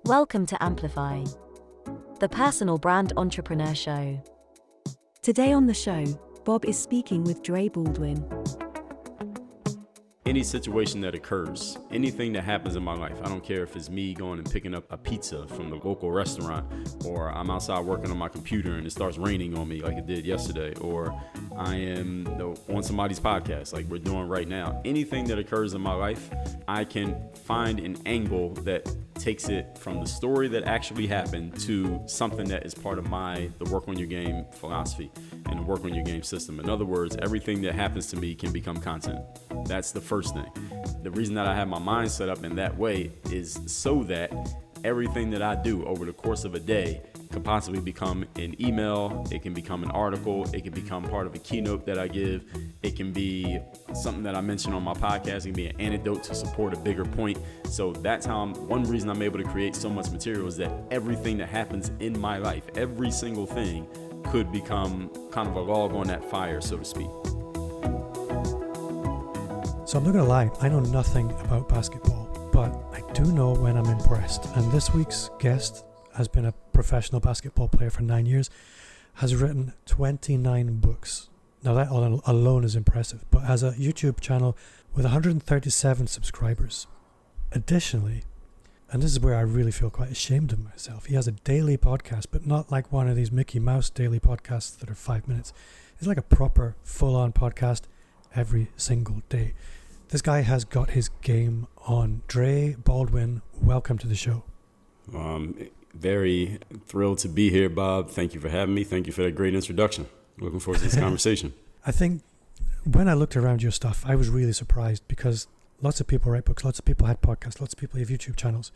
Welcome to Amplify, the personal brand entrepreneur show. Today on the show, Bob is speaking with Dre Baldwin. Any situation that occurs, anything that happens in my life, I don't care if it's me going and picking up a pizza from the local restaurant, or I'm outside working on my computer and it starts raining on me like it did yesterday, or I am on somebody's podcast like we're doing right now. Anything that occurs in my life, I can find an angle that takes it from the story that actually happened to something that is part of the work on your game philosophy and the work on your game system. In other words, everything that happens to me can become content. That's the first thing. The reason that I have my mind set up in that way is so that everything that I do over the course of a day could possibly become an email, it can become an article, it can become part of a keynote that I give, it can be something that I mention on my podcast, it can be an anecdote to support a bigger point. So that's how one reason I'm able to create so much material is that everything that happens in my life, every single thing could become kind of a log on that fire, so to speak. So I'm not going to lie, I know nothing about basketball, but I do know when I'm impressed. And this week's guest has been a professional basketball player for 9 years, has written 29 books. Now that alone is impressive, but has a YouTube channel with 137 subscribers. Additionally, and this is where I really feel quite ashamed of myself, he has a daily podcast, but not like one of these Mickey Mouse daily podcasts that are 5 minutes. It's like a proper full-on podcast every single day. This guy has got his game on. Dre Baldwin, welcome to the show. Very thrilled to be here, Bob. Thank you for having me. Thank you for that great introduction. Looking forward to this conversation. I think when I looked around your stuff, I was really surprised because lots of people write books, lots of people had podcasts, lots of people have YouTube channels,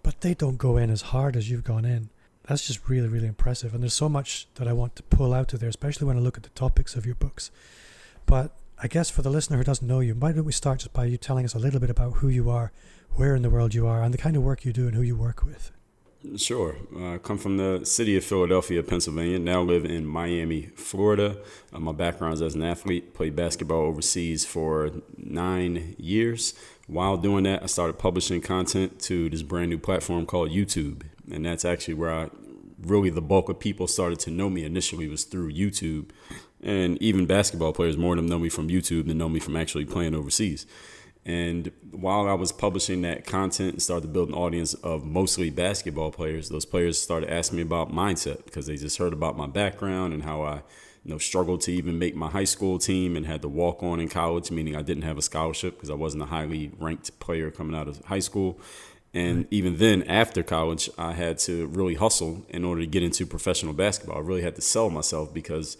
but they don't go in as hard as you've gone in. That's just really, really impressive. And there's so much that I want to pull out of there, especially when I look at the topics of your books. But I guess for the listener who doesn't know you, why don't we start just by you telling us a little bit about who you are, where in the world you are, and the kind of work you do and who you work with. Sure. I come from the city of Philadelphia, Pennsylvania. Now live in Miami, Florida. My background is as an athlete. Played basketball overseas for 9 years. While doing that, I started publishing content to this brand new platform called YouTube. And that's actually where the bulk of people started to know me initially was through YouTube. And even basketball players, more of them know me from YouTube than know me from actually playing overseas. And while I was publishing that content and started to build an audience of mostly basketball players, those players started asking me about mindset because they just heard about my background and how I struggled to even make my high school team and had to walk on in college, meaning I didn't have a scholarship because I wasn't a highly ranked player coming out of high school. And even then, after college, I had to really hustle in order to get into professional basketball. I really had to sell myself because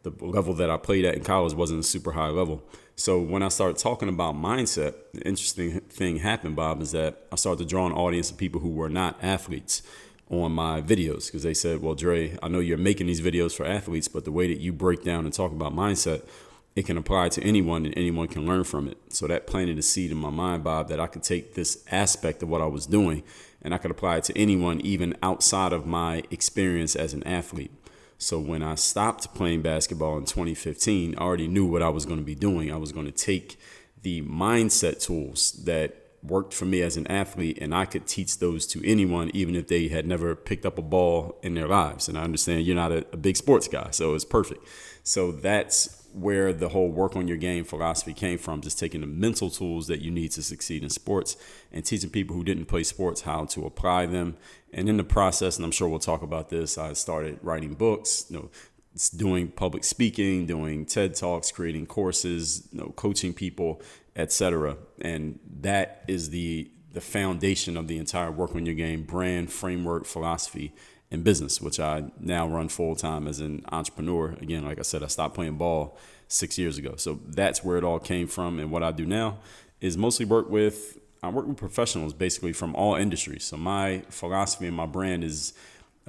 the level that I played at in college wasn't a super high level. So when I started talking about mindset, the interesting thing happened, Bob, is that I started to draw an audience of people who were not athletes on my videos because they said, well, Dre, I know you're making these videos for athletes, but the way that you break down and talk about mindset, it can apply to anyone and anyone can learn from it. So that planted a seed in my mind, Bob, that I could take this aspect of what I was doing and I could apply it to anyone, even outside of my experience as an athlete. So when I stopped playing basketball in 2015, I already knew what I was going to be doing. I was going to take the mindset tools that worked for me as an athlete, and I could teach those to anyone, even if they had never picked up a ball in their lives. And I understand you're not a big sports guy, so it's perfect. So that's where the whole work on your game philosophy came from, just taking the mental tools that you need to succeed in sports and teaching people who didn't play sports how to apply them. And in the process, and I'm sure we'll talk about this, I started writing books, doing public speaking, doing TED Talks, creating courses, coaching people, etc. And that is the foundation of the entire work on your game brand, framework, philosophy, and business, which I now run full time as an entrepreneur. Again, like I said, I stopped playing ball 6 years ago. So that's where it all came from. And what I do now is mostly work with professionals basically from all industries. So my philosophy and my brand is,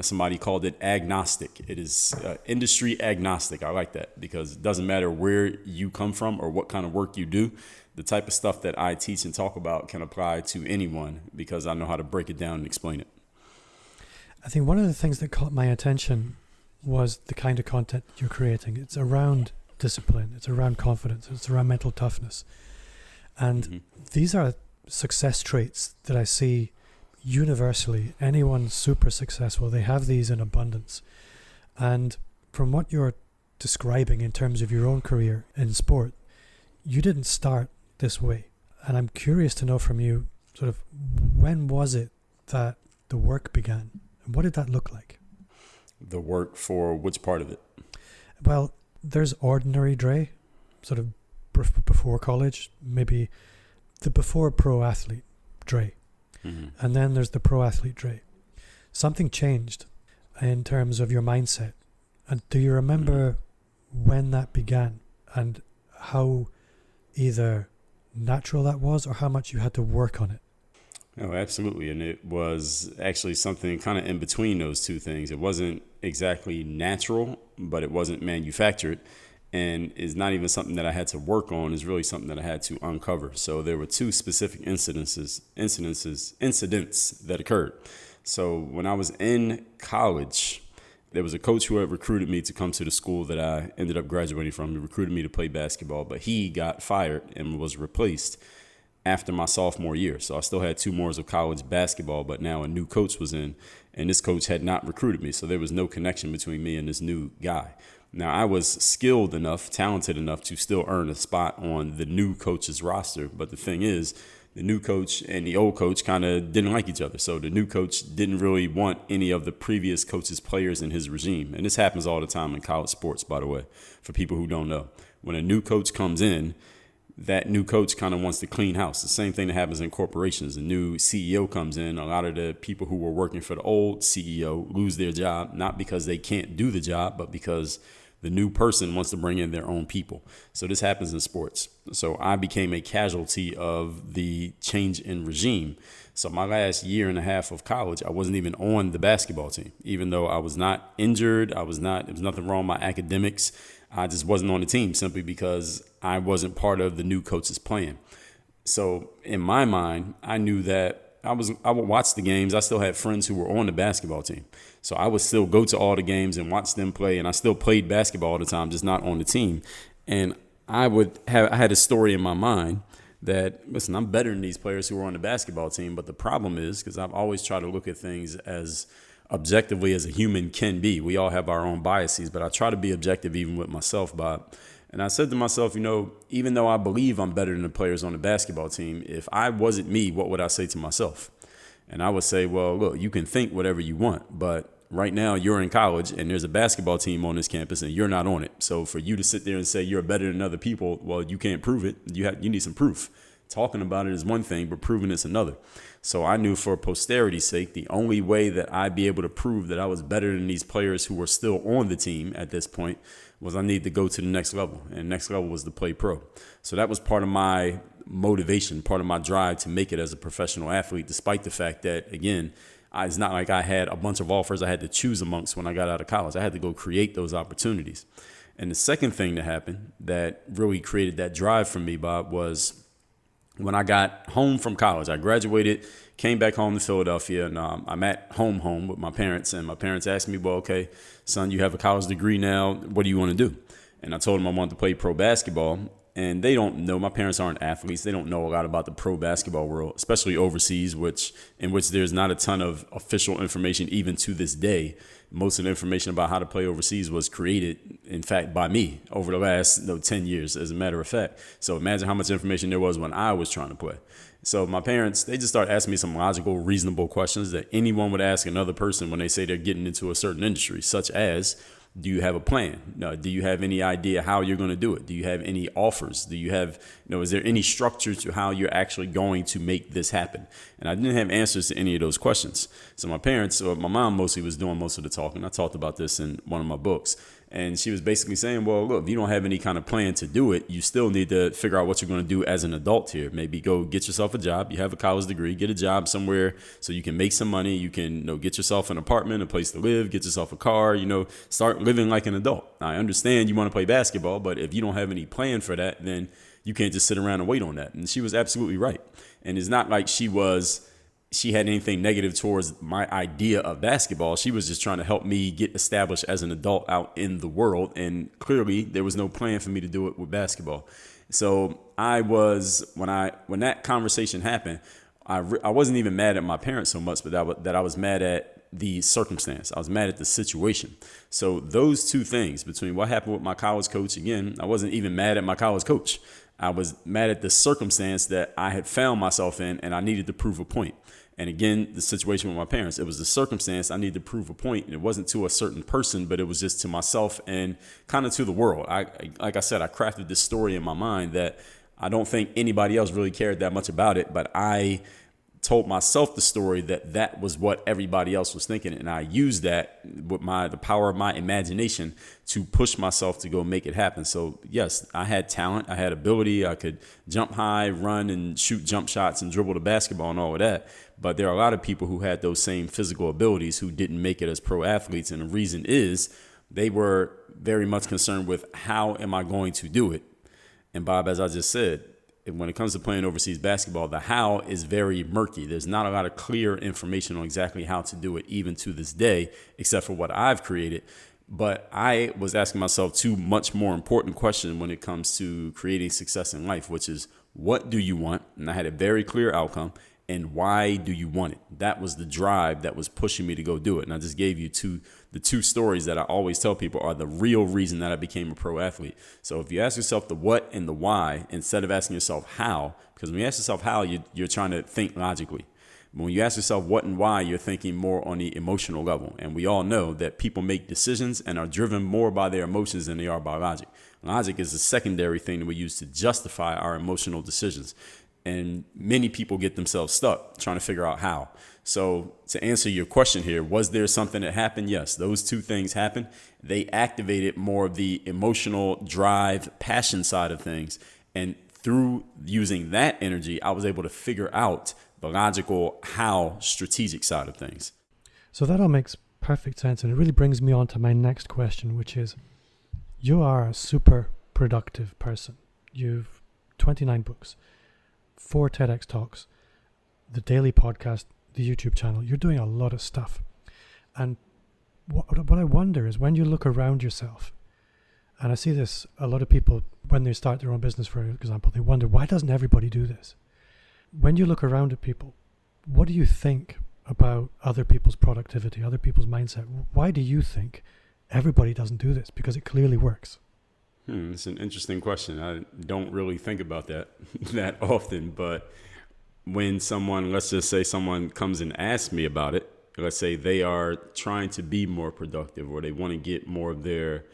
somebody called it agnostic. It is industry agnostic. I like that because it doesn't matter where you come from or what kind of work you do. The type of stuff that I teach and talk about can apply to anyone because I know how to break it down and explain it. I think one of the things that caught my attention was the kind of content you're creating. It's around discipline, it's around confidence, it's around mental toughness. And these are success traits that I see universally, anyone super successful, they have these in abundance. And from what you're describing in terms of your own career in sport, you didn't start this way. And I'm curious to know from you, sort of, when was it that the work began? And what did that look like? The work for which part of it? Well, there's ordinary Dre, sort of before college, maybe the before pro athlete Dre. Mm-hmm. And then there's the pro athlete Dre. Something changed in terms of your mindset. And do you remember when that began and how either natural that was or how much you had to work on it? Oh, absolutely. And it was actually something kind of in between those two things. It wasn't exactly natural, but it wasn't manufactured. And is not even something that I had to work on. Is really something that I had to uncover. So there were two specific incidents that occurred. So when I was in college, there was a coach who had recruited me to come to the school that I ended up graduating from. He recruited me to play basketball, but he got fired and was replaced after my sophomore year. So I still had 2 more years of college basketball, but now a new coach was in, and this coach had not recruited me. So there was no connection between me and this new guy. Now, I was skilled enough, talented enough to still earn a spot on the new coach's roster. But the thing is, the new coach and the old coach kind of didn't like each other. So the new coach didn't really want any of the previous coach's players in his regime. And this happens all the time in college sports, by the way, for people who don't know. When a new coach comes in, that new coach kind of wants to clean house. The same thing that happens in corporations. A new CEO comes in. A lot of the people who were working for the old CEO lose their job, not because they can't do the job, but because the new person wants to bring in their own people. So this happens in sports. So I became a casualty of the change in regime. So my last year and a half of college, I wasn't even on the basketball team, even though I was not injured. There was nothing wrong with my academics. I just wasn't on the team simply because I wasn't part of the new coach's plan. So in my mind, I knew that I would watch the games. I still had friends who were on the basketball team. So I would still go to all the games and watch them play. And I still played basketball all the time, just not on the team. And I had a story in my mind that, listen, I'm better than these players who were on the basketball team. But the problem is, because I've always tried to look at things as objectively as a human can be. We all have our own biases, but I try to be objective even with myself, Bob. And I said to myself, even though I believe I'm better than the players on the basketball team, if I wasn't me, what would I say to myself? And I would say, well, look, you can think whatever you want, but right now you're in college and there's a basketball team on this campus and you're not on it. So for you to sit there and say you're better than other people, well, you can't prove it. You need some proof. Talking about it is one thing, but proving it's another. So I knew for posterity's sake, the only way that I'd be able to prove that I was better than these players who were still on the team at this point was I needed to go to the next level. And next level was to play pro. So that was part of my motivation, part of my drive to make it as a professional athlete, despite the fact that, again, it's not like I had a bunch of offers I had to choose amongst when I got out of college. I had to go create those opportunities. And the second thing that happened that really created that drive for me, Bob, was when I got home from college. I graduated, came back home to Philadelphia, and I'm at home with my parents. And my parents asked me, well, okay, son, you have a college degree now. What do you want to do? And I told them I wanted to play pro basketball. And they don't know, my parents aren't athletes. They don't know a lot about the pro basketball world, especially overseas, in which there's not a ton of official information even to this day. Most of the information about how to play overseas was created, in fact, by me over the last 10 years, as a matter of fact. So imagine how much information there was when I was trying to play. So my parents, they just started asking me some logical, reasonable questions that anyone would ask another person when they say they're getting into a certain industry, such as, do you have a plan? Do you have any idea how you're going to do it? Do you have any offers? Do you have, is there any structure to how you're actually going to make this happen? And I didn't have answers to any of those questions. So my parents, or my mom mostly, was doing most of the talking. I talked about this in one of my books. And she was basically saying, well, look, if you don't have any kind of plan to do it, you still need to figure out what you're going to do as an adult here. Maybe go get yourself a job. You have a college degree, get a job somewhere so you can make some money. You can get yourself an apartment, a place to live, get yourself a car, start living like an adult. Now, I understand you want to play basketball, but if you don't have any plan for that, then you can't just sit around and wait on that. And she was absolutely right. And it's not like she had anything negative towards my idea of basketball. She was just trying to help me get established as an adult out in the world. And clearly there was no plan for me to do it with basketball. So when that conversation happened, I wasn't even mad at my parents so much, but that I was mad at the circumstance. I was mad at the situation. So those two things, between what happened with my college coach, again, I wasn't even mad at my college coach. I was mad at the circumstance that I had found myself in, and I needed to prove a point. And again, the situation with my parents, it was the circumstance I needed to prove a point. And it wasn't to a certain person, but it was just to myself and kind of to the world. Like I said, I crafted this story in my mind that I don't think anybody else really cared that much about it, but I told myself the story that was what everybody else was thinking. And I used that with the power of my imagination to push myself to go make it happen. So yes, I had talent, I had ability, I could jump high, run and shoot jump shots and dribble the basketball and all of that. But there are a lot of people who had those same physical abilities who didn't make it as pro athletes. And the reason is they were very much concerned with how am I going to do it? And Bob, as I just said, when it comes to playing overseas basketball, the how is very murky. There's not a lot of clear information on exactly how to do it, even to this day, except for what I've created. But I was asking myself two much more important questions when it comes to creating success in life, which is, what do you want? And I had a very clear outcome. And why do you want it? That was the drive that was pushing me to go do it. And I just gave you the two stories that I always tell people are the real reason that I became a pro athlete. So if you ask yourself the what and the why, instead of asking yourself how, because when you ask yourself how, you're trying to think logically. But when you ask yourself what and why, you're thinking more on the emotional level. And we all know that people make decisions and are driven more by their emotions than they are by logic. Logic is a secondary thing that we use to justify our emotional decisions. And many people get themselves stuck trying to figure out how. So to answer your question here, was there something that happened? Yes, those two things happened. They activated more of the emotional drive, passion side of things. And through using that energy, I was able to figure out the logical how strategic side of things. So that all makes perfect sense. And it really brings me on to my next question, which is, you are a super productive person. You've 29 books. 4 TEDx talks, the daily podcast, the YouTube channel. You're doing a lot of stuff. And what I wonder is, when you look around yourself, and I see this, a lot of people, when they start their own business, for example, they wonder, why doesn't everybody do this? When you look around at people, what do you think about other people's productivity, other people's mindset? Why do you think everybody doesn't do this? Because it clearly works. It's an interesting question. I don't really think about that often, but when someone, let's just say someone comes and asks me about it, let's say they are trying to be more productive or they want to get more of their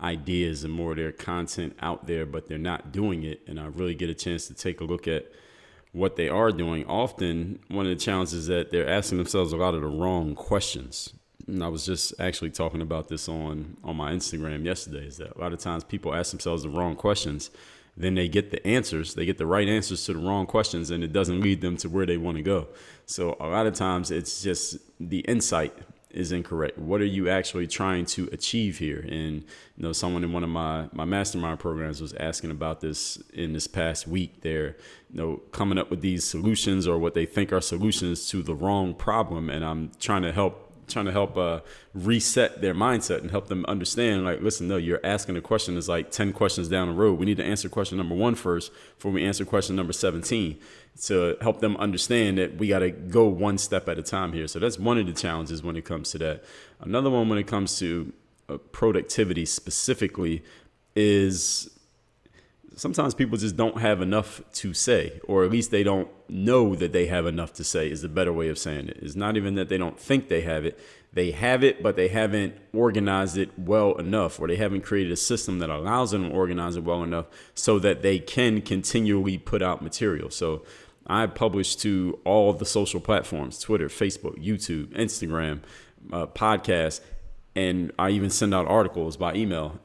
ideas and more of their content out there, but they're not doing it. And I really get a chance to take a look at what they are doing. Often one of the challenges is that they're asking themselves a lot of the wrong questions. And I was just actually talking about this on my Instagram yesterday, is that a lot of times people ask themselves the wrong questions, then they get the answers, they get the right answers to the wrong questions, and it doesn't lead them to where they want to go. So a lot of times it's just the insight is incorrect. What are you actually trying to achieve here? And someone in one of my mastermind programs was asking about this in this past week. They're coming up with these solutions or what they think are solutions to the wrong problem, and I'm trying to help reset their mindset and help them understand, like, listen, no, you're asking a question that's like 10 questions down the road. We need to answer question number 1 first before we answer question number 17, to help them understand that we got to go one step at a time here. So that's one of the challenges when it comes to that. Another one when it comes to productivity specifically is sometimes people just don't have enough to say, or at least they don't know that they have enough to say is the better way of saying it. It's not even that they don't think they have it. They have it, but they haven't organized it well enough, or they haven't created a system that allows them to organize it well enough so that they can continually put out material. So I publish to all the social platforms, Twitter, Facebook, YouTube, Instagram, podcasts, and I even send out articles by email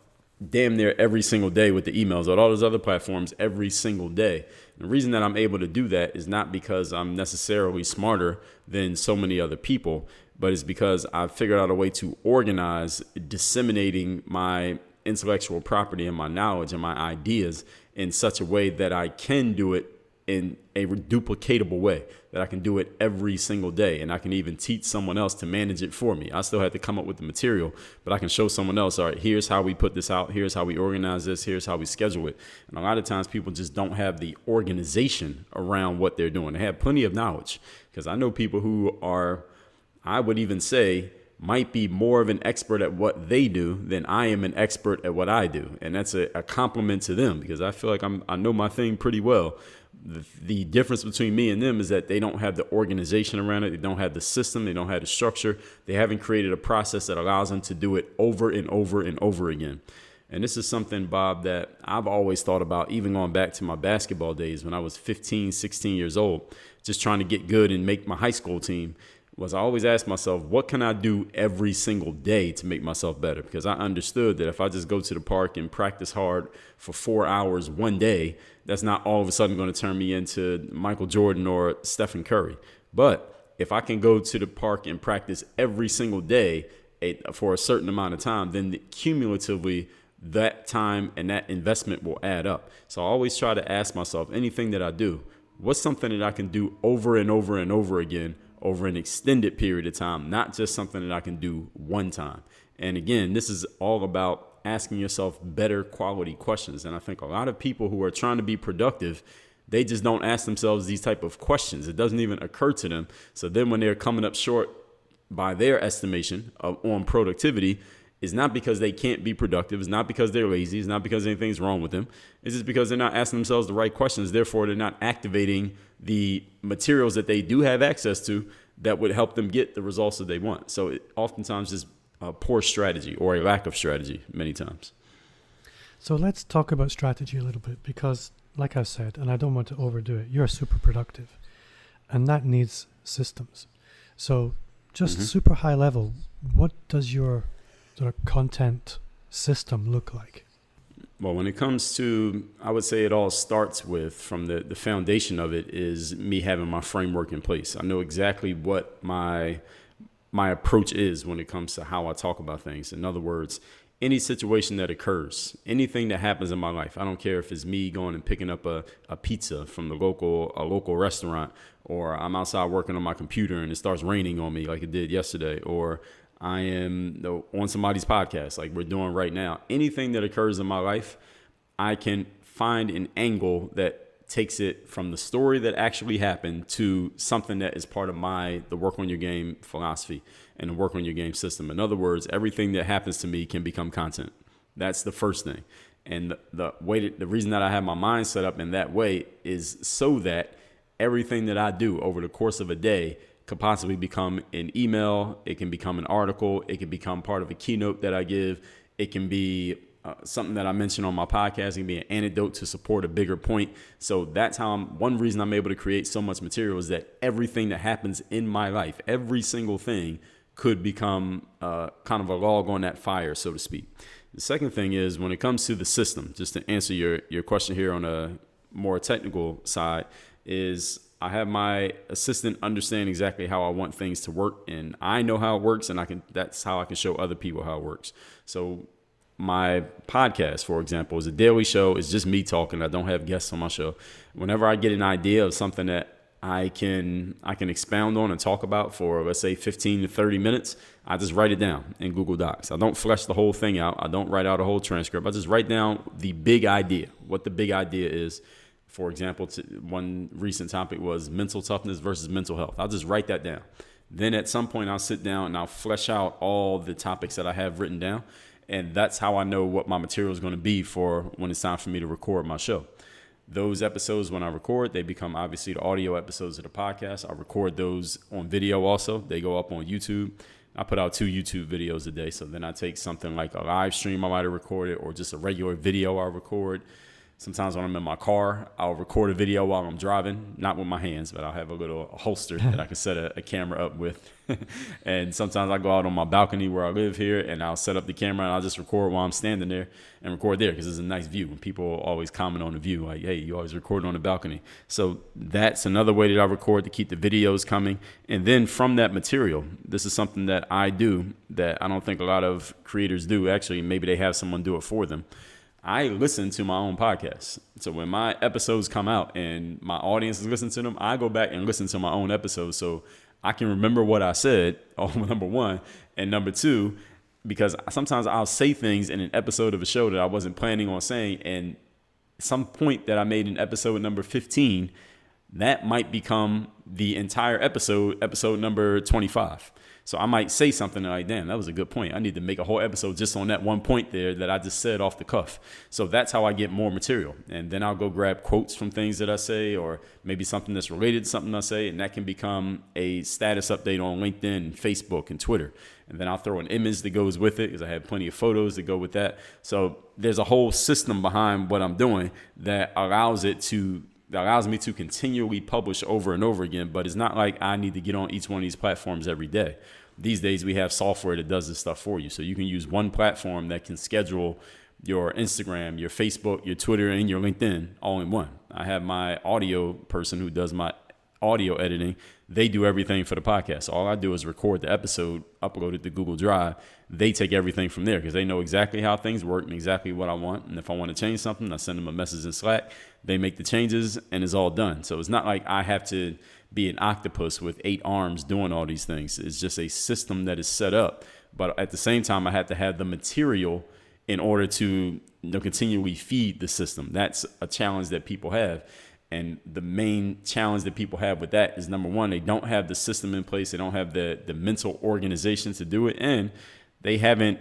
damn near every single day with the emails on all those other platforms every single day. The reason that I'm able to do that is not because I'm necessarily smarter than so many other people, but it's because I've figured out a way to organize disseminating my intellectual property and my knowledge and my ideas in such a way that I can do it in a duplicatable way, that I can do it every single day. And I can even teach someone else to manage it for me. I still have to come up with the material, but I can show someone else, all right, here's how we put this out. Here's how we organize this. Here's how we schedule it. And a lot of times people just don't have the organization around what they're doing. They have plenty of knowledge, because I know people who are, I would even say, might be more of an expert at what they do than I am an expert at what I do. And that's a compliment to them, because I feel like I know my thing pretty well. The difference between me and them is that they don't have the organization around it. They don't have the system. They don't have the structure. They haven't created a process that allows them to do it over and over and over again. And this is something, Bob, that I've always thought about, even going back to my basketball days when I was 15, 16 years old, just trying to get good and make my high school team. Was I always asked myself, what can I do every single day to make myself better? Because I understood that if I just go to the park and practice hard for 4 hours one day, that's not all of a sudden going to turn me into Michael Jordan or Stephen Curry. But if I can go to the park and practice every single day for a certain amount of time, then cumulatively that time and that investment will add up. So I always try to ask myself, anything that I do, what's something that I can do over and over and over again over an extended period of time, not just something that I can do one time. And again, this is all about asking yourself better quality questions. And I think a lot of people who are trying to be productive, they just don't ask themselves these type of questions. It doesn't even occur to them. So then when they're coming up short by their estimation on productivity, it's not because they can't be productive. It's not because they're lazy. It's not because anything's wrong with them. It's just because they're not asking themselves the right questions. Therefore, they're not activating the materials that they do have access to that would help them get the results that they want. So it oftentimes is a poor strategy or a lack of strategy many times. So let's talk about strategy a little bit, because like I've said, and I don't want to overdo it, you're super productive, and that needs systems. So just super high level, what does your sort of content system look like? Well, when it comes to, I would say it all starts with, from the foundation of it is me having my framework in place. I know exactly what my approach is when it comes to how I talk about things. In other words, any situation that occurs, anything that happens in my life, I don't care if it's me going and picking up a pizza from a local restaurant, or I'm outside working on my computer and it starts raining on me like it did yesterday, or I am on somebody's podcast like we're doing right now. Anything that occurs in my life, I can find an angle that takes it from the story that actually happened to something that is part of the work on your game philosophy and the work on your game system. In other words, everything that happens to me can become content. That's the first thing. And the reason that I have my mind set up in that way is so that everything that I do over the course of a day could possibly become an email. It can become an article. It can become part of a keynote that I give. It can be something that I mentioned on my podcast. It can be an anecdote to support a bigger point. So that's how one reason I'm able to create so much material is that everything that happens in my life, every single thing could become kind of a log on that fire, so to speak. The second thing is when it comes to the system, just to answer your question here on a more technical side, is I have my assistant understand exactly how I want things to work, and I know how it works, and that's how I can show other people how it works. So my podcast, for example, is a daily show. It's just me talking. I don't have guests on my show. Whenever I get an idea of something that I can expound on and talk about for, let's say, 15 to 30 minutes, I just write it down in Google Docs. I don't flesh the whole thing out. I don't write out a whole transcript. I just write down the big idea, what the big idea is. For example, one recent topic was mental toughness versus mental health. I'll just write that down. Then at some point I'll sit down and I'll flesh out all the topics that I have written down. And that's how I know what my material is going to be for when it's time for me to record my show. Those episodes, when I record, they become obviously the audio episodes of the podcast. I record those on video also. They go up on YouTube. I put out 2 YouTube videos a day. So then I take something like a live stream I might have recorded, or just a regular video I record. Sometimes when I'm in my car, I'll record a video while I'm driving, not with my hands, but I'll have a little holster that I can set a camera up with. And sometimes I go out on my balcony where I live here, and I'll set up the camera and I'll just record while I'm standing there and record there because it's a nice view. And people always comment on the view, like, hey, you always record on the balcony. So that's another way that I record to keep the videos coming. And then from that material, this is something that I do that I don't think a lot of creators do. Actually, maybe they have someone do it for them. I listen to my own podcasts. So when my episodes come out and my audience is listening to them, I go back and listen to my own episodes so I can remember what I said, number one. And number two, because sometimes I'll say things in an episode of a show that I wasn't planning on saying. And some point that I made in episode number 15, that might become the entire episode number 25. So I might say something like, damn, that was a good point. I need to make a whole episode just on that one point there that I just said off the cuff. So that's how I get more material. And then I'll go grab quotes from things that I say, or maybe something that's related to something I say. And that can become a status update on LinkedIn and Facebook and Twitter. And then I'll throw an image that goes with it because I have plenty of photos that go with that. So there's a whole system behind what I'm doing that allows me to continually publish over and over again. But it's not like I need to get on each one of these platforms every day. These days we have software that does this stuff for you. So you can use one platform that can schedule your Instagram, your Facebook, your Twitter, and your LinkedIn all in one. I have my audio person who does my audio editing. They do everything for the podcast. All I do is record the episode, upload it to Google Drive. They take everything from there because they know exactly how things work and exactly what I want. And if I want to change something, I send them a message in Slack. They make the changes and it's all done. So it's not like I have to be an octopus with 8 arms doing all these things. It's just a system that is set up. But at the same time, I have to have the material in order to continually feed the system. That's a challenge that people have. And the main challenge that people have with that is, number one, they don't have the system in place. They don't have the mental organization to do it. And they haven't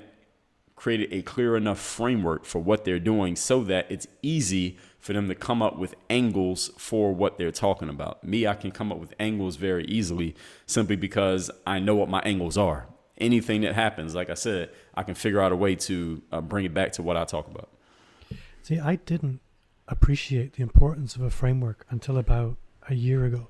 created a clear enough framework for what they're doing so that it's easy for them to come up with angles for what they're talking about. Me, I can come up with angles very easily simply because I know what my angles are. Anything that happens, like I said, I can figure out a way to bring it back to what I talk about. See, I didn't appreciate the importance of a framework until about a year ago.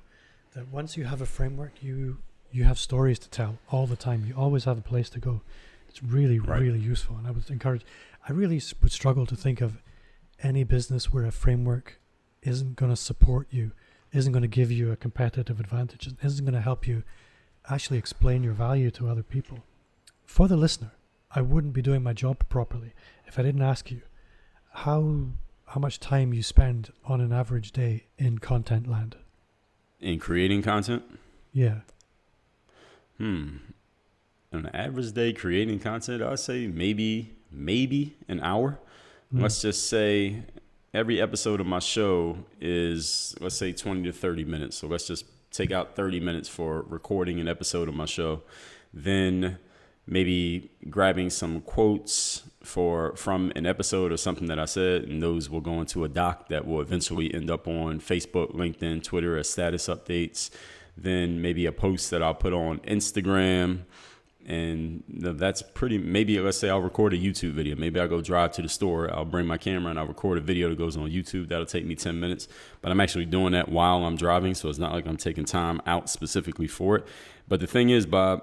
That once you have a framework, you have stories to tell all the time. You always have a place to go. It's really, really useful. And I would encourage, I really would struggle to think of any business where a framework isn't going to support you, isn't going to give you a competitive advantage, isn't going to help you actually explain your value to other people. For the listener, I wouldn't be doing my job properly if I didn't ask you how much time you spend on an average day in content land. In creating content? Yeah. On an average day creating content, I'd say maybe an hour. Let's just say every episode of my show is, let's say, 20 to 30 minutes. So let's just take out 30 minutes for recording an episode of my show. Then maybe grabbing some quotes from an episode or something that I said, and those will go into a doc that will eventually end up on Facebook, LinkedIn, Twitter as status updates. Then maybe a post that I'll put on Instagram. And that's maybe let's say I'll record a YouTube video. Maybe I'll go drive to the store. I'll bring my camera and I'll record a video that goes on YouTube. That'll take me 10 minutes. But I'm actually doing that while I'm driving. So it's not like I'm taking time out specifically for it. But the thing is, Bob,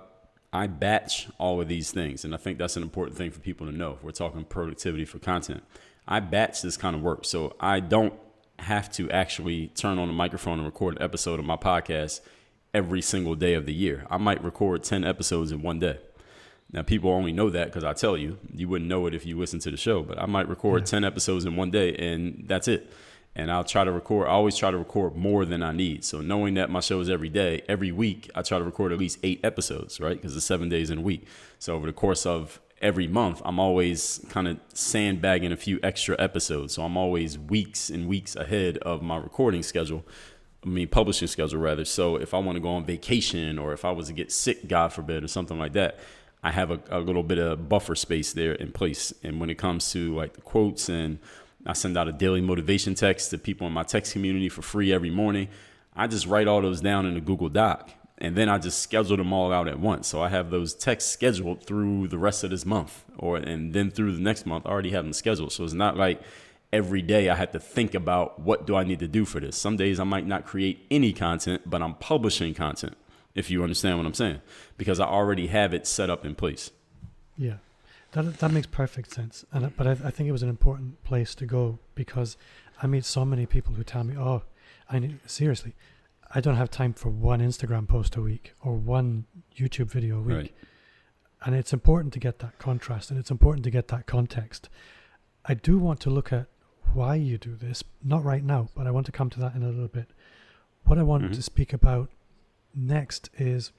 I batch all of these things. And I think that's an important thing for people to know. If we're talking productivity for content, I batch this kind of work. So I don't have to actually turn on the microphone and record an episode of my podcast every single day of the year. I might record 10 episodes in one day. Now, people only know that because I tell you. You wouldn't know it if you listen to the show, but I might record 10 episodes in one day, and that's it. And I always try to record more than I need. So knowing that my show is every day, every week, I try to record at least 8 episodes, right? Because it's 7 days in a week. So over the course of every month, I'm always kind of sandbagging a few extra episodes. So I'm always weeks and weeks ahead of my recording schedule. Publishing schedule rather. So if I want to go on vacation or if I was to get sick, God forbid, or something like that, I have a little bit of buffer space there in place. And when it comes to like the quotes, and I send out a daily motivation text to people in my text community for free every morning, I just write all those down in a Google Doc. And then I just schedule them all out at once. So I have those texts scheduled through the rest of this month, and then through the next month, I already have them scheduled. So it's not like every day I have to think about what do I need to do for this. Some days I might not create any content, but I'm publishing content, if you understand what I'm saying, because I already have it set up in place. Yeah, that makes perfect sense. But I think it was an important place to go because I meet so many people who tell me, seriously, I don't have time for one Instagram post a week or one YouTube video a week. Right. And it's important to get that contrast and it's important to get that context. I do want to look at why you do this, not right now, but I want to come to that in a little bit. What I want to speak about next is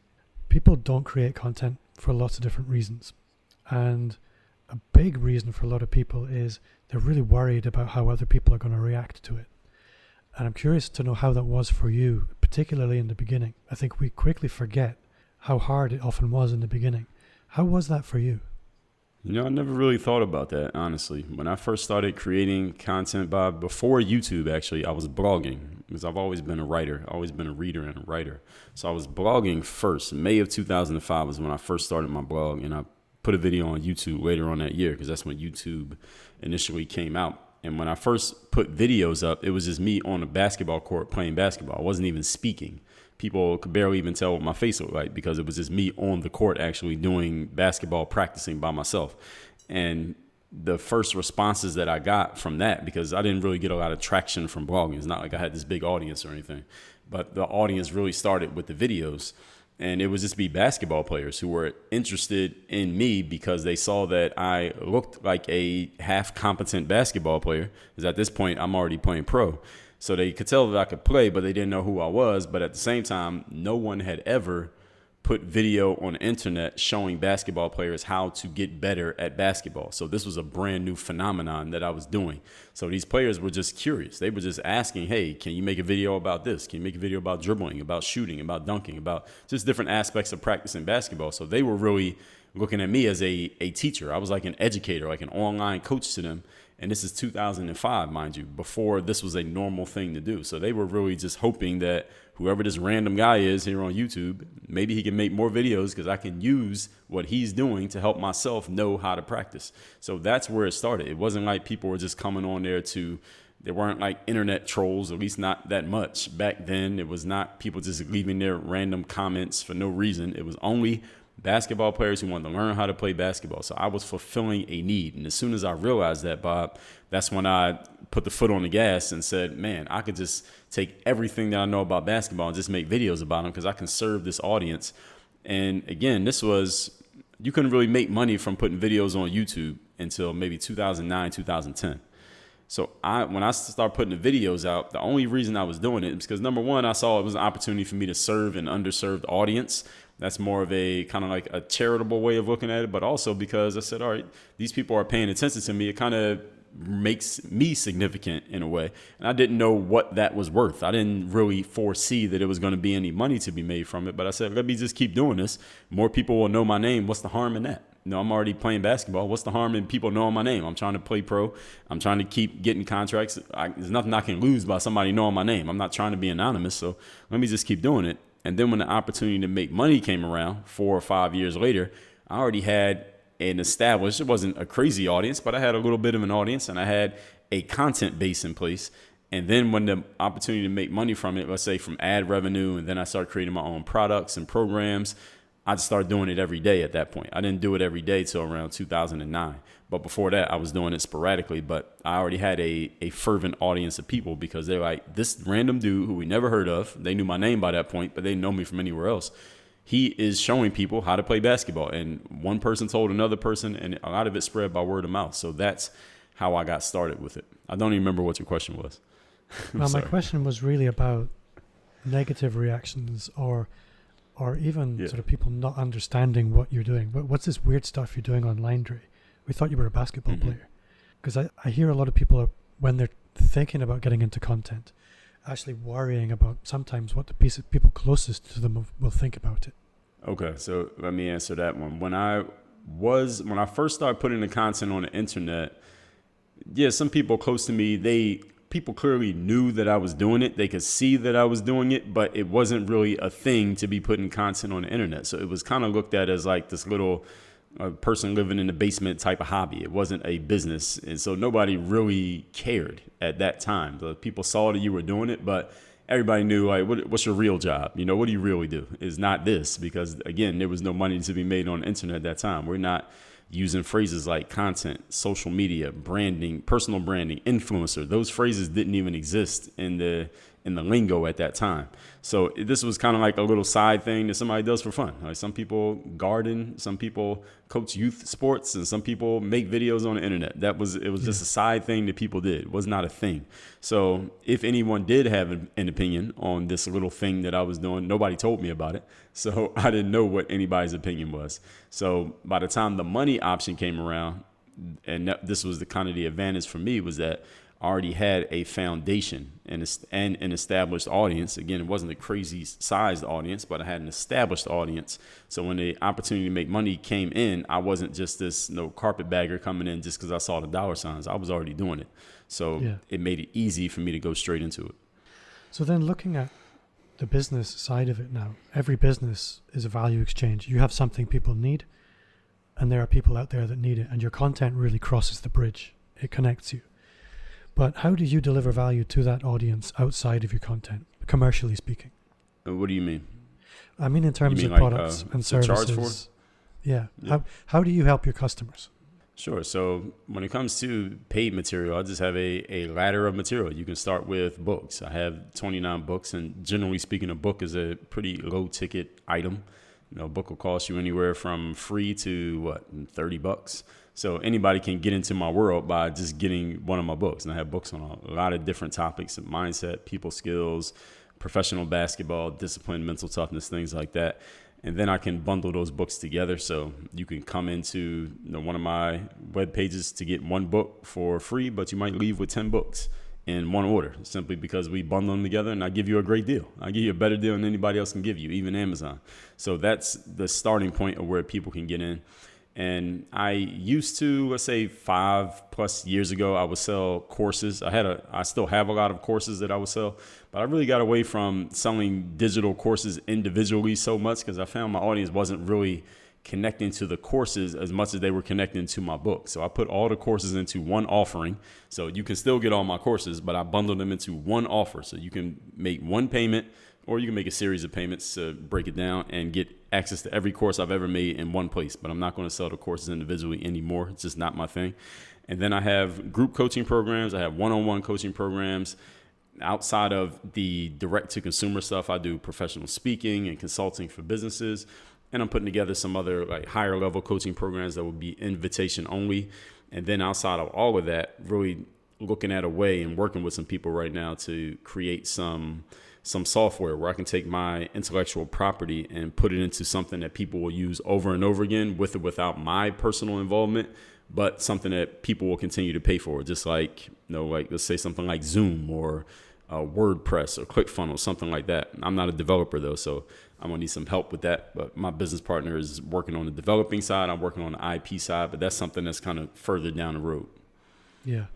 people don't create content for lots of different reasons. And a big reason for a lot of people is they're really worried about how other people are going to react to it. And I'm curious to know how that was for you, particularly in the beginning. I think we quickly forget how hard it often was in the beginning. How was that for you? I never really thought about that, honestly. When I first started creating content, Bob, before YouTube, actually, I was blogging because I've always been a writer, always been a reader and a writer. So I was blogging first. May of 2005 was when I first started my blog, and I put a video on YouTube later on that year because that's when YouTube initially came out. And when I first put videos up, it was just me on a basketball court playing basketball. I wasn't even speaking. People could barely even tell what my face looked like because it was just me on the court actually doing basketball, practicing by myself. And the first responses that I got from that, because I didn't really get a lot of traction from blogging. It's not like I had this big audience or anything, but the audience really started with the videos. And it would just be basketball players who were interested in me because they saw that I looked like a half competent basketball player. Because at this point, I'm already playing pro. So they could tell that I could play, but they didn't know who I was. But at the same time, no one had ever put video on the internet showing basketball players how to get better at basketball. So this was a brand new phenomenon that I was doing. So these players were just curious. They were just asking, hey, can you make a video about this? Can you make a video about dribbling, about shooting, about dunking, about just different aspects of practicing basketball? So they were really looking at me as a teacher. I was like an educator, like an online coach to them. And this is 2005, mind you, before this was a normal thing to do. So they were really just hoping that whoever this random guy is here on YouTube, maybe he can make more videos because I can use what he's doing to help myself know how to practice. So that's where it started. It wasn't like people were just coming on there there weren't like internet trolls, at least not that much. Back then, it was not people just leaving their random comments for no reason. It was only basketball players who wanted to learn how to play basketball. So I was fulfilling a need. And as soon as I realized that, Bob, that's when I put the foot on the gas and said, man, I could just take everything that I know about basketball and just make videos about them because I can serve this audience. And again, you couldn't really make money from putting videos on YouTube until maybe 2009, 2010. So when I started putting the videos out, the only reason I was doing it is because, number one, I saw it was an opportunity for me to serve an underserved audience. That's more of a kind of like a charitable way of looking at it, but also because I said, all right, these people are paying attention to me. It kind of makes me significant in a way. And I didn't know what that was worth. I didn't really foresee that it was going to be any money to be made from it. But I said, let me just keep doing this. More people will know my name. What's the harm in that? I'm already playing basketball. What's the harm in people knowing my name? I'm trying to play pro. I'm trying to keep getting contracts. There's nothing I can lose by somebody knowing my name. I'm not trying to be anonymous. So let me just keep doing it. And then when the opportunity to make money came around 4 or 5 years later, I already had an established, it wasn't a crazy audience, but I had a little bit of an audience and I had a content base in place. And then when the opportunity to make money from it, let's say from ad revenue, and then I started creating my own products and programs, I just started doing it every day at that point. I didn't do it every day till around 2009. But before that, I was doing it sporadically. But I already had a fervent audience of people because they're like, this random dude who we never heard of, they knew my name by that point, but they didn't know me from anywhere else. He is showing people how to play basketball. And one person told another person, and a lot of it spread by word of mouth. So that's how I got started with it. I don't even remember what your question was. Well, my question was really about negative reactions or even sort of people not understanding what you're doing. What's this weird stuff you're doing online, Dre? We thought you were a basketball player. Because I hear a lot of people, when they're thinking about getting into content, actually worrying about sometimes what the people closest to them will think about it. Okay, so let me answer that one. When I first started putting the content on the internet, some people close to me, people clearly knew that I was doing it. They could see that I was doing it, but it wasn't really a thing to be putting content on the internet. So it was kind of looked at as like this little person living in the basement type of hobby. It wasn't a business. And so nobody really cared at that time. The people saw that you were doing it, but everybody knew, like, what's your real job? What do you really do? It's not this, because again, there was no money to be made on the internet at that time. We're not using phrases like content, social media, branding, personal branding, influencer. Those phrases didn't even exist in the lingo at that time. So this was kind of like a little side thing that somebody does for fun. Like some people garden, some people coach youth sports, and some people make videos on the internet. It was just a side thing that people did. It was not a thing. So if anyone did have an opinion on this little thing that I was doing, nobody told me about it. So I didn't know what anybody's opinion was. So by the time the money option came around, and this was the kind of the advantage for me, was that I already had a foundation and an established audience. Again, it wasn't a crazy sized audience, but I had an established audience. So when the opportunity to make money came in, I wasn't just this carpetbagger coming in just because I saw the dollar signs. I was already doing it. So it made it easy for me to go straight into it. So then looking at the business side of it now, every business is a value exchange. You have something people need, and there are people out there that need it, and your content really crosses the bridge. It connects you. But how do you deliver value to that audience outside of your content, commercially speaking? What do you mean? I mean in terms of products and services. Charge for? Yeah. How do you help your customers? Sure. So when it comes to paid material, I just have a ladder of material. You can start with books. I have 29 books, and generally speaking, a book is a pretty low ticket item. A book will cost you anywhere from free to $30. So anybody can get into my world by just getting one of my books. And I have books on a lot of different topics: mindset, people skills, professional basketball, discipline, mental toughness, things like that. And then I can bundle those books together. So you can come into one of my web pages to get one book for free, but you might leave with 10 books in one order, simply because we bundle them together and I give you a great deal. I give you a better deal than anybody else can give you, even Amazon. So that's the starting point of where people can get in. And I used to, let's say 5+ years ago, I would sell courses. I still have a lot of courses that I would sell, but I really got away from selling digital courses individually so much because I found my audience wasn't really connecting to the courses as much as they were connecting to my book. So I put all the courses into one offering. So you can still get all my courses, but I bundled them into one offer. So you can make one payment, or you can make a series of payments to break it down and get access to every course I've ever made in one place. But I'm not going to sell the courses individually anymore. It's just not my thing. And then I have group coaching programs. I have one-on-one coaching programs. Outside of the direct-to-consumer stuff, I do professional speaking and consulting for businesses. And I'm putting together some other higher level coaching programs that will be invitation only. And then outside of all of that, really looking at a way and working with some people right now to create some software where I can take my intellectual property and put it into something that people will use over and over again with or without my personal involvement, but something that people will continue to pay for. Just like let's say something like Zoom or WordPress or ClickFunnels, something like that. I'm not a developer though, so I'm gonna need some help with that. But my business partner is working on the developing side. I'm working on the IP side, but that's something that's kind of further down the road. Yeah.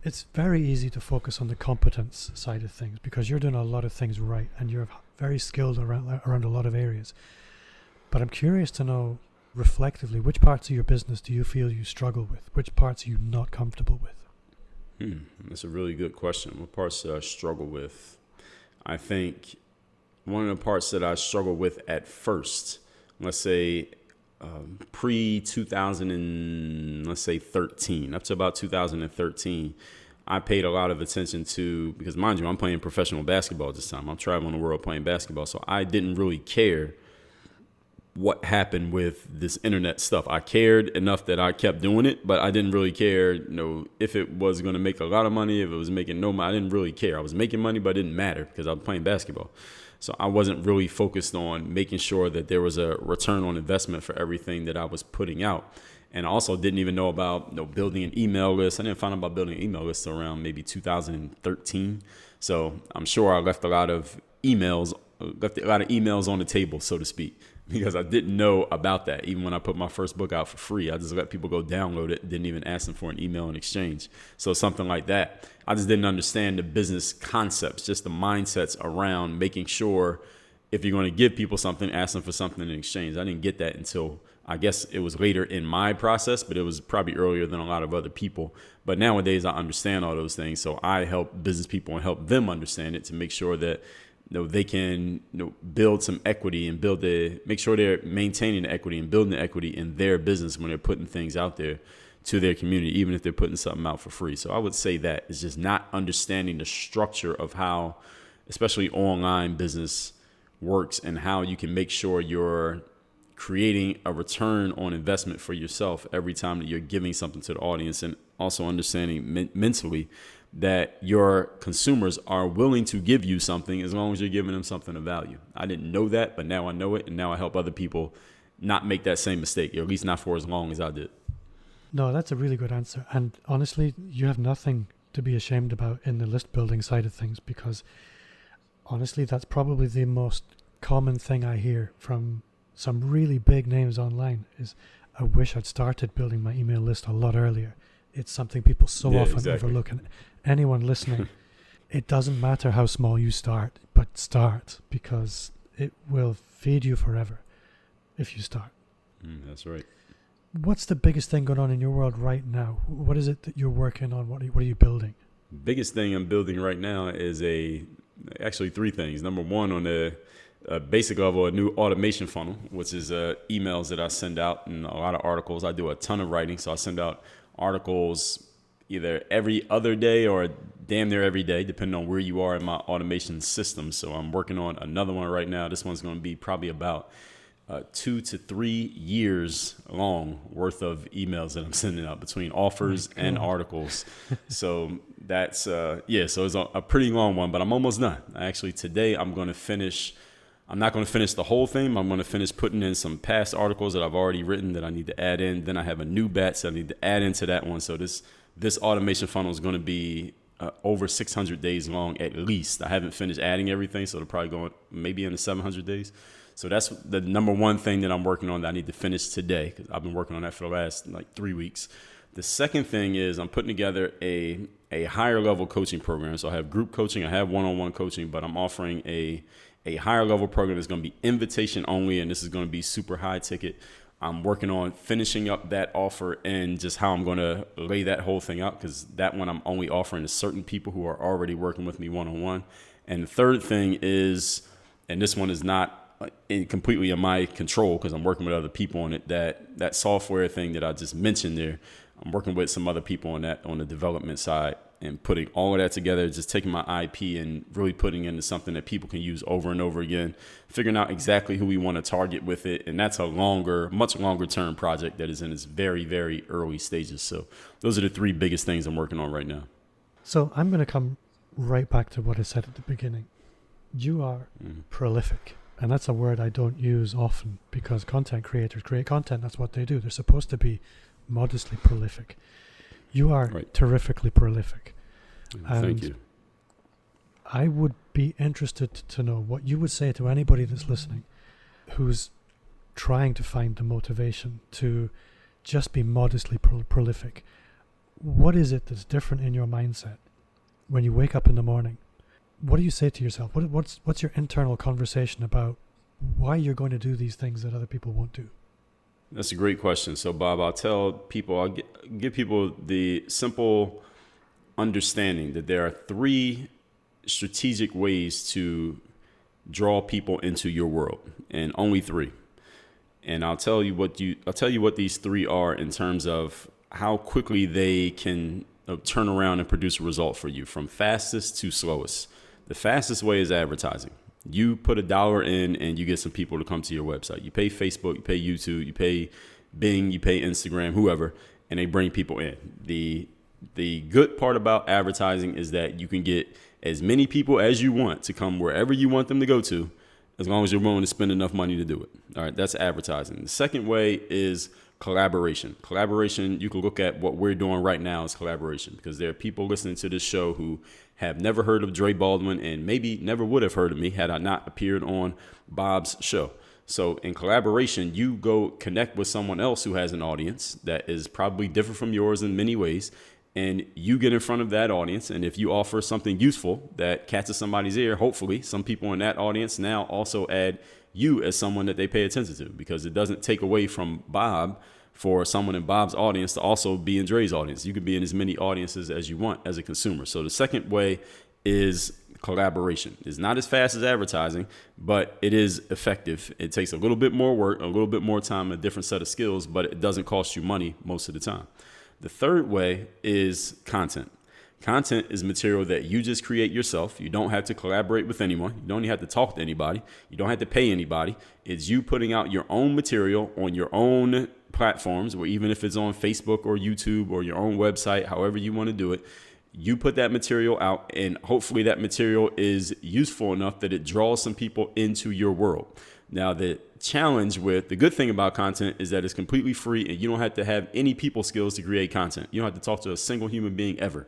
It's very easy to focus on the competence side of things because you're doing a lot of things right and you're very skilled around a lot of areas. But I'm curious to know, reflectively, which parts of your business do you feel you struggle with? Which parts are you not comfortable with? That's a really good question. What parts do I struggle with? I think one of the parts that I struggled with at first, let's say pre-2000 and let's say 13, up to about 2013, I paid a lot of attention to, because mind you, I'm playing professional basketball at this time. I'm traveling the world playing basketball. So I didn't really care what happened with this internet stuff. I cared enough that I kept doing it, but I didn't really care, if it was going to make a lot of money, if it was making no money. I didn't really care. I was making money, but it didn't matter because I was playing basketball. So I wasn't really focused on making sure that there was a return on investment for everything that I was putting out. And I also didn't even know about building an email list. I didn't find out about building an email list around maybe 2013. So I'm sure I left a lot of emails on the table, so to speak, because I didn't know about that. Even when I put my first book out for free, I just let people go download it, didn't even ask them for an email in exchange. So something like that. I just didn't understand the business concepts, just the mindsets around making sure if you're going to give people something, ask them for something in exchange. I didn't get that until, I guess it was later in my process, but it was probably earlier than a lot of other people. But nowadays I understand all those things. So I help business people and help them understand it to make sure that they can build some equity and make sure they're maintaining the equity and building the equity in their business when they're putting things out there to their community, even if they're putting something out for free. So I would say that is just not understanding the structure of how, especially online business works, and how you can make sure you're creating a return on investment for yourself every time that you're giving something to the audience, and also understanding mentally that your consumers are willing to give you something as long as you're giving them something of value. I didn't know that, but now I know it, and now I help other people not make that same mistake, or at least not for as long as I did. No, that's a really good answer. And honestly, you have nothing to be ashamed about in the list building side of things, because honestly, that's probably the most common thing I hear from some really big names online is, I wish I'd started building my email list a lot earlier. It's something people so often overlook. And anyone listening, it doesn't matter how small you start, but start, because it will feed you forever if you start. That's right. What's the biggest thing going on in your world right now? What is it that you're working on? What are you building? Biggest thing I'm building right now is actually three things. Number one, on the basic level, a new automation funnel, which is emails that I send out, and a lot of articles. I do a ton of writing, so I send out articles either every other day or damn near every day, depending on where you are in my automation system. So I'm working on another one right now. This one's going to be probably about 2 to 3 years long worth of emails that I'm sending out between offers and articles. So that's, so it's a pretty long one, but I'm almost done. Actually, today I'm not going to finish the whole thing. I'm going to finish putting in some past articles that I've already written that I need to add in. Then I have a new batch that I need to add into that one. So this automation funnel is going to be over 600 days long at least. I haven't finished adding everything, so it'll probably go maybe into 700 days. So that's the number one thing that I'm working on that I need to finish today, because I've been working on that for the last 3 weeks. The second thing is I'm putting together a higher level coaching program. So I have group coaching, I have one-on-one coaching, but I'm offering a higher level program that's going to be invitation only, and this is going to be super high ticket. I'm working on finishing up that offer and just how I'm going to lay that whole thing out, because that one I'm only offering to certain people who are already working with me one-on-one. And the third thing is, and this one is not completely in my control because I'm working with other people on it, that software thing that I just mentioned there, I'm working with some other people on that, on the development side, and putting all of that together, just taking my IP and really putting into something that people can use over and over again, figuring out exactly who we want to target with it. And that's a much longer term project that is in its very, very early stages. So those are the three biggest things I'm working on right now. So I'm going to come right back to what I said at the beginning. You are prolific. And that's a word I don't use often, because content creators create content. That's what they do. They're supposed to be modestly prolific. You are terrifically prolific. Thank you. I would be interested to know what you would say to anybody that's listening who's trying to find the motivation to just be modestly prolific. What is it that's different in your mindset when you wake up in the morning? What do you say to yourself? What's your internal conversation about why you're going to do these things that other people won't do? That's a great question. So, Bob, I'll give people the simple understanding that there are 3 strategic ways to draw people into your world, and only 3. And I'll tell you what these 3 are in terms of how quickly they can turn around and produce a result for you, from fastest to slowest. The fastest way is advertising. You put $1 in and you get some people to come to your website. You pay Facebook, you pay YouTube, you pay Bing, you pay Instagram, whoever, and they bring people in. The good part about advertising is that you can get as many people as you want to come wherever you want them to go to, as long as you're willing to spend enough money to do it. All right, that's advertising. The second way is collaboration. Collaboration, you can look at what we're doing right now as collaboration, because there are people listening to this show who have never heard of Dre Baldwin and maybe never would have heard of me had I not appeared on Bob's show. So in collaboration, you go connect with someone else who has an audience that is probably different from yours in many ways, and you get in front of that audience. And if you offer something useful that catches somebody's ear, hopefully some people in that audience now also add you as someone that they pay attention to, because it doesn't take away from Bob for someone in Bob's audience to also be in Dre's audience. You can be in as many audiences as you want as a consumer. So the second way is collaboration. It's not as fast as advertising, but it is effective. It takes a little bit more work, a little bit more time, a different set of skills, but it doesn't cost you money most of the time. The third way is content. Content is material that you just create yourself. You don't have to collaborate with anyone. You don't even have to talk to anybody. You don't have to pay anybody. It's you putting out your own material on your own platforms, or even if it's on Facebook or YouTube or your own website, however you want to do it. You put that material out, and hopefully that material is useful enough that it draws some people into your world. Now, the good thing about content is that it's completely free, and you don't have to have any people skills to create content. You don't have to talk to a single human being ever.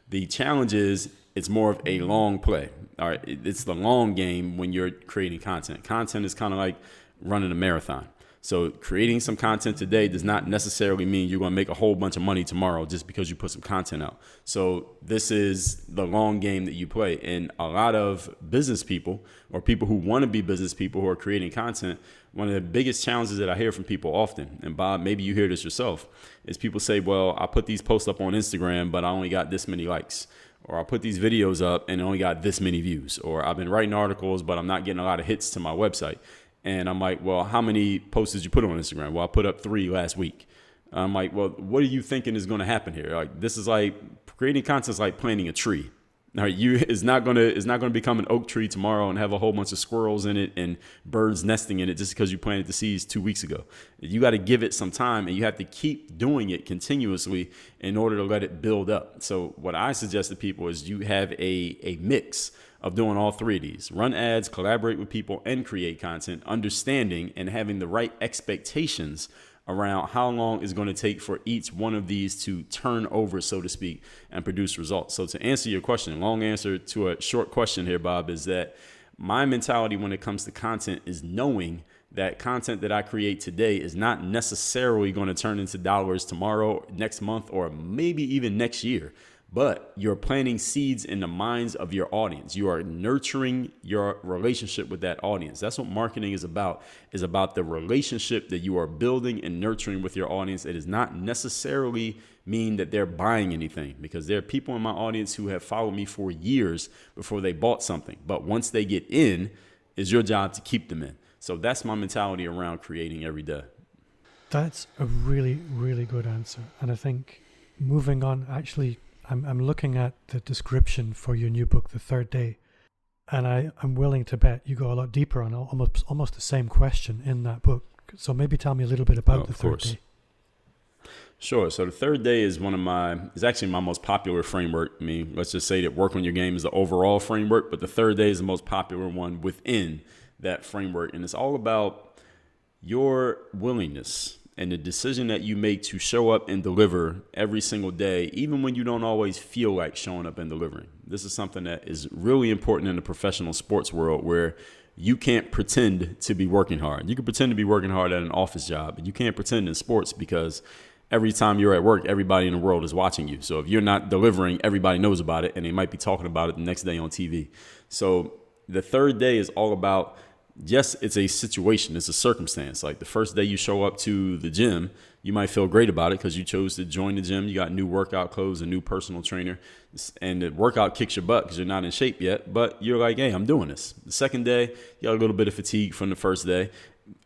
The challenge is it's more of a long play. All right, it's the long game when you're creating content. Content is kind of like running a marathon. So creating some content today does not necessarily mean you're going to make a whole bunch of money tomorrow just because you put some content out. So this is the long game that you play. And a lot of business people, or people who want to be business people who are creating content, one of the biggest challenges that I hear from people often, and Bob, maybe you hear this yourself, is people say, well, I put these posts up on Instagram, but I only got this many likes. Or I put these videos up and only got this many views. Or I've been writing articles, but I'm not getting a lot of hits to my website. And I'm like, well, how many posts did you put on Instagram? Well, I put up 3 last week. I'm like, well, what are you thinking is going to happen here? Like, this is like creating content is like planting a tree. Now, it's not going to become an oak tree tomorrow and have a whole bunch of squirrels in it and birds nesting in it just because you planted the seeds 2 weeks ago. You got to give it some time, and you have to keep doing it continuously in order to let it build up. So what I suggest to people is you have a mix of doing all 3 of these: run ads, collaborate with people, and create content, understanding and having the right expectations around how long it's going to take for each one of these to turn over, so to speak, and produce results. So to answer your question, long answer to a short question here, Bob, is that my mentality when it comes to content is knowing that content that I create today is not necessarily going to turn into dollars tomorrow, next month, or maybe even next year. But you're planting seeds in the minds of your audience. You are nurturing your relationship with that audience. That's what marketing is about the relationship that you are building and nurturing with your audience. It does not necessarily mean that they're buying anything, because there are people in my audience who have followed me for years before they bought something. But once they get in, it's your job to keep them in. So that's my mentality around creating every day. That's a really, really good answer. And I think moving on, actually, I'm looking at the description for your new book, The Third Day, and I'm willing to bet you go a lot deeper on almost the same question in that book. So maybe tell me a little bit about The Third Day. Sure. So The Third Day is is actually my most popular framework. I mean, let's just say that work on your game is the overall framework, but The Third Day is the most popular one within that framework. And it's all about your willingness and the decision that you make to show up and deliver every single day, even when you don't always feel like showing up and delivering. This is something that is really important in the professional sports world, where you can't pretend to be working hard. You can pretend to be working hard at an office job, but you can't pretend in sports, because every time you're at work, everybody in the world is watching you. So if you're not delivering, everybody knows about it, and they might be talking about it the next day on TV. So The Third Day is all about, yes, it's a situation, it's a circumstance. Like the first day you show up to the gym, you might feel great about it because you chose to join the gym. You got new workout clothes, a new personal trainer, and the workout kicks your butt because you're not in shape yet, but you're like, hey, I'm doing this. The second day, you got a little bit of fatigue from the first day,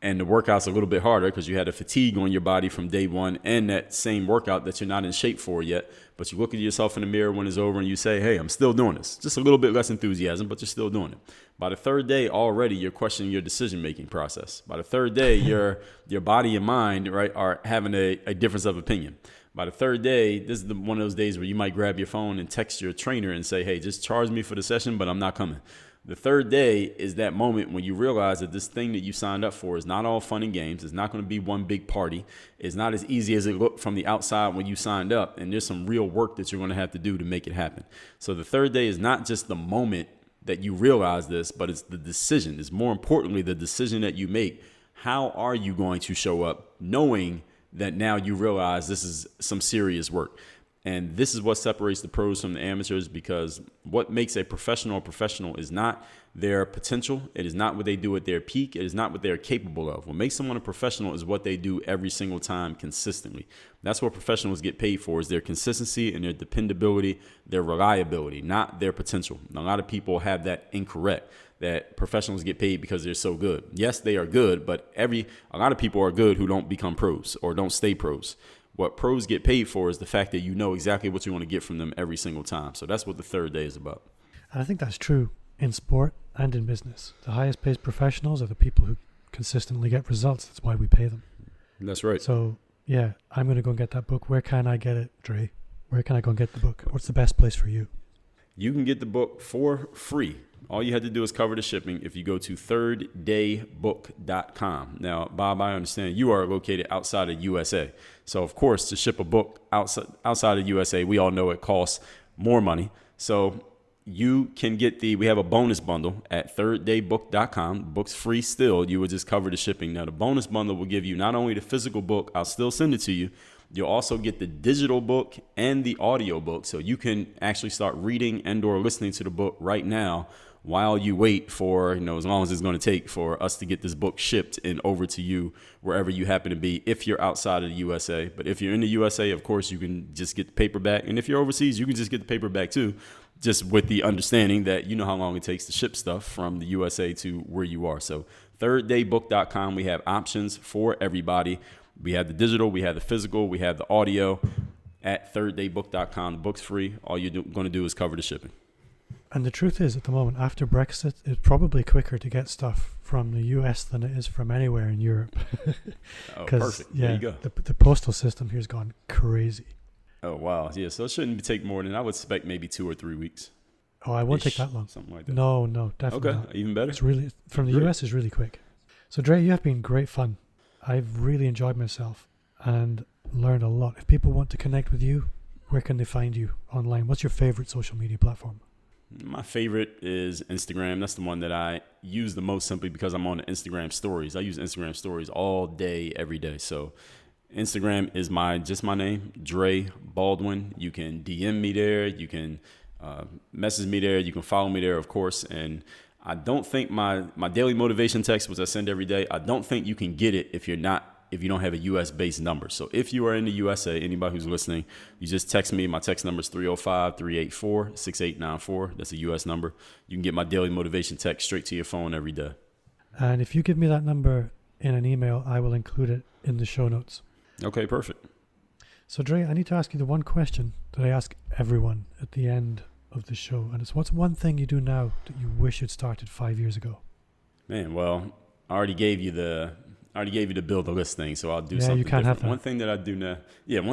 and the workout's a little bit harder because you had a fatigue on your body from day one and that same workout that you're not in shape for yet. But you look at yourself in the mirror when it's over and you say, hey, I'm still doing this. Just a little bit less enthusiasm, but you're still doing it. By the third day, already you're questioning your decision-making process. By the third day, your body and mind, right, are having a difference of opinion. By the third day, this is one of those days where you might grab your phone and text your trainer and say, hey, just charge me for the session, but I'm not coming. The third day is that moment when you realize that this thing that you signed up for is not all fun and games. It's not going to be one big party. It's not as easy as it looked from the outside when you signed up. And there's some real work that you're going to have to do to make it happen. So the third day is not just the moment that you realize this, but it's the decision. It's more importantly the decision that you make. How are you going to show up knowing that now you realize this is some serious work? And this is what separates the pros from the amateurs, because what makes a professional is not their potential. It is not what they do at their peak. It is not what they're capable of. What makes someone a professional is what they do every single time consistently. That's what professionals get paid for, is their consistency and their dependability, their reliability, not their potential. And a lot of people have that incorrect, that professionals get paid because they're so good. Yes, they are good, but a lot of people are good who don't become pros or don't stay pros. What pros get paid for is the fact that you know exactly what you want to get from them every single time. So that's what the third day is about. And I think that's true in sport and in business. The highest paid professionals are the people who consistently get results. That's why we pay them. That's right. So, yeah, I'm going to go and get that book. Where can I get it, Dre? Where can I go and get the book? What's the best place for you? You can get the book for free. All you had to do is cover the shipping if you go to thirddaybook.com. Now, Bob, I understand you are located outside of USA. So, of course, to ship a book outside of USA, we all know it costs more money. So you can get we have a bonus bundle at thirddaybook.com. The book's free still. You would just cover the shipping. Now, the bonus bundle will give you not only the physical book, I'll still send it to you. You'll also get the digital book and the audio book. So you can actually start reading and or listening to the book right now while you wait for, as long as it's going to take for us to get this book shipped and over to you wherever you happen to be, if you're outside of the USA. But if you're in the USA, of course, you can just get the paperback. And if you're overseas, you can just get the paperback too, just with the understanding that you know how long it takes to ship stuff from the USA to where you are. So thirddaybook.com, we have options for everybody. We have the digital, we have the physical, we have the audio at thirddaybook.com. The book's free. All you're going to do is cover the shipping. And the truth is, at the moment, after Brexit, it's probably quicker to get stuff from the US than it is from anywhere in Europe. Oh, perfect. Yeah, there you go. The postal system here's gone crazy. Oh, wow. Yeah, so it shouldn't take more than, I would expect, maybe 2 or 3 weeks. Oh, I won't take that long. Something like that. No, definitely Okay, not. even better. It's really, from the US is really quick. So, Dre, you have been great fun. I've really enjoyed myself and learned a lot. If people want to connect with you, where can they find you online? What's your favorite social media platform? My favorite is Instagram. That's the one that I use the most, simply because I'm on the Instagram stories. I use Instagram stories all day, every day. So Instagram is just my name, Dre Baldwin. You can DM me there. You can message me there. You can follow me there, of course. And I don't think my daily motivation text, which I send every day, I don't think you can get it if you don't have a US-based number. So if you are in the USA, anybody who's listening, you just text me. My text number is 305-384-6894. That's a US number. You can get my daily motivation text straight to your phone every day. And if you give me that number in an email, I will include it in the show notes. Okay, perfect. So, Dre, I need to ask you the one question that I ask everyone at the end of the show. And it's, what's one thing you do now that you wish you'd started 5 years ago? Man, well, I already gave you the build a list thing, so I'll do something you can't different. Have that. One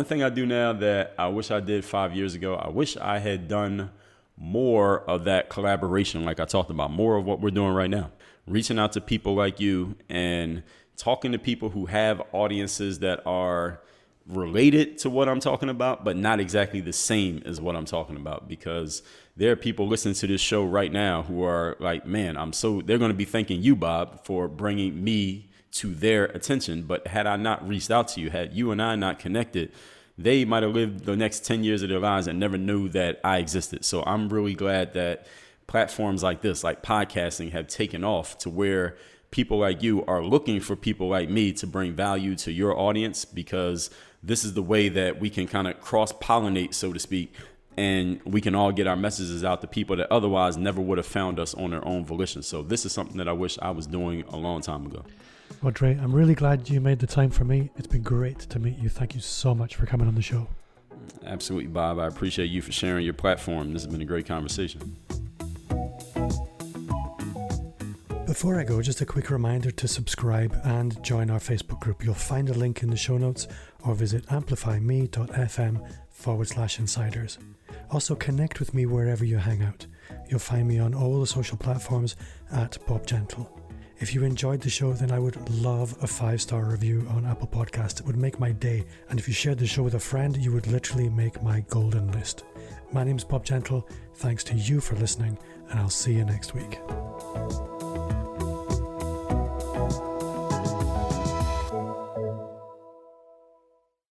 thing I do now that I wish I did 5 years ago, I wish I had done more of that collaboration, like I talked about, more of what we're doing right now. Reaching out to people like you and talking to people who have audiences that are related to what I'm talking about, but not exactly the same as what I'm talking about, because there are people listening to this show right now who are like, man, they're going to be thanking you, Bob, for bringing me to their attention. But had I not reached out to you, had you and I not connected, they might have lived the next 10 years of their lives and never knew that I existed. So I'm really glad that platforms like this, like podcasting, have taken off to where people like you are looking for people like me to bring value to your audience, because this is the way that we can kind of cross-pollinate, so to speak, and we can all get our messages out to people that otherwise never would have found us on their own volition. So this is something that I wish I was doing a long time ago. Well, Dre, I'm really glad you made the time for me. It's been great to meet you. Thank you so much for coming on the show. Absolutely, Bob. I appreciate you for sharing your platform. This has been a great conversation. Before I go, just a quick reminder to subscribe and join our Facebook group. You'll find a link in the show notes, or visit amplifyme.fm/insiders. Also, connect with me wherever you hang out. You'll find me on all the social platforms at Bob Gentle. If you enjoyed the show, then I would love a 5-star review on Apple Podcasts. It would make my day. And if you shared the show with a friend, you would literally make my golden list. My name's Bob Gentle. Thanks to you for listening, and I'll see you next week.